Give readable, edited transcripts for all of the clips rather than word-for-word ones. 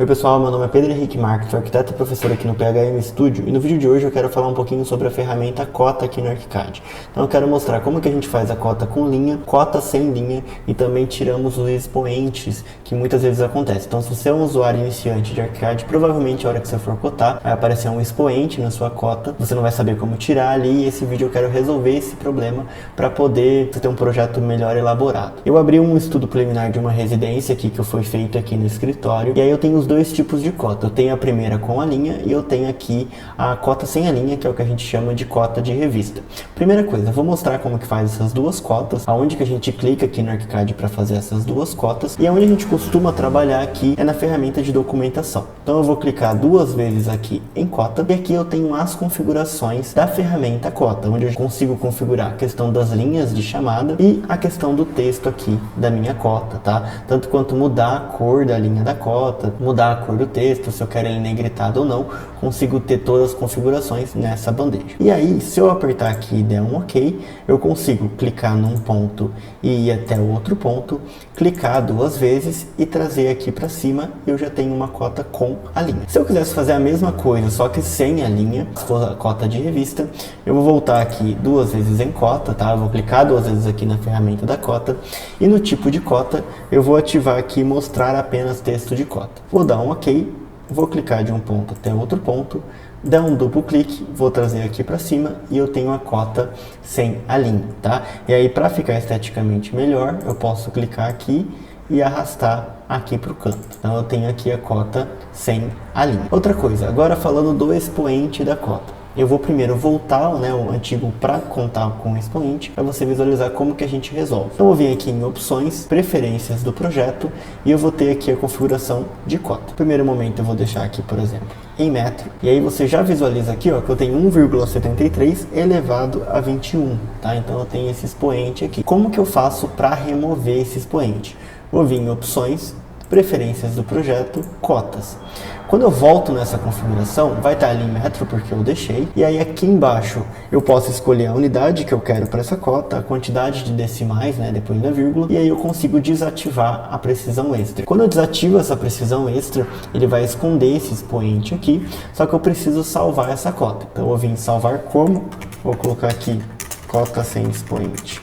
Oi pessoal, meu nome é Pedro Henrique Marques, sou arquiteto e professor aqui no PHM Studio e no vídeo de hoje eu quero falar um pouquinho sobre a ferramenta Cota aqui no ArchiCAD. Então eu quero mostrar como que a gente faz a cota com linha, cota sem linha e também tiramos os expoentes que muitas vezes acontece. Então se você é um usuário iniciante de ArchiCAD, provavelmente a hora que você for cotar vai aparecer um expoente na sua cota, você não vai saber como tirar ali e esse vídeo eu quero resolver esse problema para poder ter um projeto melhor elaborado. Eu abri um estudo preliminar de uma residência aqui que foi feito aqui no escritório e aí eu tenho os dois tipos de cota. Eu tenho a primeira com a linha e eu tenho aqui a cota sem a linha, que é o que a gente chama de cota de revista. Primeira coisa, eu vou mostrar como que faz essas duas cotas, aonde que a gente clica aqui no ArchiCAD para fazer essas duas cotas e aonde a gente costuma trabalhar aqui é na ferramenta de documentação. Então eu vou clicar duas vezes aqui em cota e aqui eu tenho as configurações da ferramenta cota, onde eu consigo configurar a questão das linhas de chamada e a questão do texto aqui da minha cota, tá? Tanto quanto mudar a cor da linha da cota, mudar a cor do texto, se eu quero ele negritado ou não, consigo ter todas as configurações nessa bandeja. E aí, se eu apertar aqui e der um OK, eu consigo clicar num ponto e ir até o outro ponto, clicar duas vezes e trazer aqui para cima, eu já tenho uma cota com a linha. Se eu quisesse fazer a mesma coisa, só que sem a linha, se for a cota de revista, eu vou voltar aqui duas vezes em cota, tá? Eu vou clicar duas vezes aqui na ferramenta da cota e no tipo de cota, eu vou ativar aqui mostrar apenas texto de cota. Vou dar um OK, vou clicar de um ponto até outro ponto, dar um duplo clique, vou trazer aqui para cima e eu tenho a cota sem a linha, tá? E aí para ficar esteticamente melhor, eu posso clicar aqui e arrastar aqui para o canto. Então eu tenho aqui a cota sem a linha. Outra coisa, agora falando do expoente da cota. Eu vou primeiro voltar, o antigo para contar com o expoente, para você visualizar como que a gente resolve. Então eu vou vir aqui em opções, preferências do projeto e eu vou ter aqui a configuração de cota. No primeiro momento eu vou deixar aqui, por exemplo, em metro. E aí você já visualiza aqui, ó, que eu tenho 1,73 elevado a 21, tá? Então eu tenho esse expoente aqui. Como que eu faço para remover esse expoente? Vou vir em opções, preferências do projeto, cotas. Quando eu volto nessa configuração, vai estar ali em metro porque eu deixei. E aí aqui embaixo eu posso escolher a unidade que eu quero para essa cota, a quantidade de decimais, depois da vírgula. E aí eu consigo desativar a precisão extra. Quando eu desativo essa precisão extra, ele vai esconder esse expoente aqui. Só que eu preciso salvar essa cota. Então eu vou vir em salvar como. Vou colocar aqui cota sem expoente.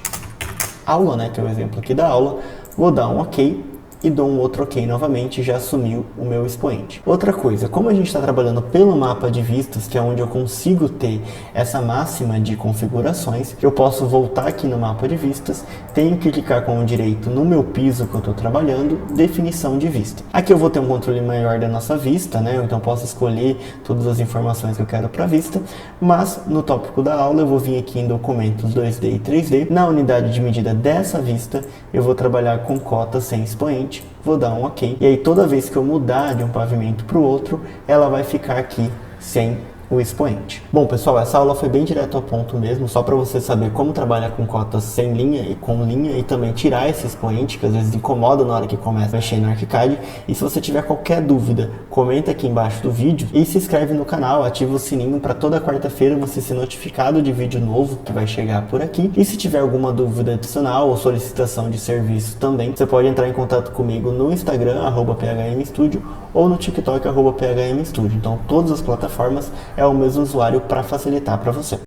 Aula, que é o exemplo aqui da aula. Vou dar um OK. E dou um outro OK novamente, já assumiu o meu expoente. Outra coisa, como a gente está trabalhando pelo mapa de vistas, que é onde eu consigo ter essa máxima de configurações, eu posso voltar aqui no mapa de vistas, tenho que clicar com o direito no meu piso que eu estou trabalhando, definição de vista. Aqui eu vou ter um controle maior da nossa vista, então posso escolher todas as informações que eu quero para a vista, mas no tópico da aula eu vou vir aqui em documentos 2D e 3D, na unidade de medida dessa vista, eu vou trabalhar com cota sem expoente, vou dar um OK, e aí toda vez que eu mudar de um pavimento para o outro, ela vai ficar aqui sem o expoente. Bom pessoal, essa aula foi bem direto ao ponto mesmo, só para você saber como trabalhar com cotas sem linha e com linha e também tirar esse expoente que às vezes incomoda na hora que começa a mexer no ArchiCAD. E se você tiver qualquer dúvida, comenta aqui embaixo do vídeo e se inscreve no canal, ativa o sininho para toda quarta-feira você ser notificado de vídeo novo que vai chegar por aqui. E se tiver alguma dúvida adicional ou solicitação de serviço também, você pode entrar em contato comigo no Instagram, @phmstudio, ou no TikTok, @phmstudio. Então todas as plataformas é o mesmo usuário para facilitar para você.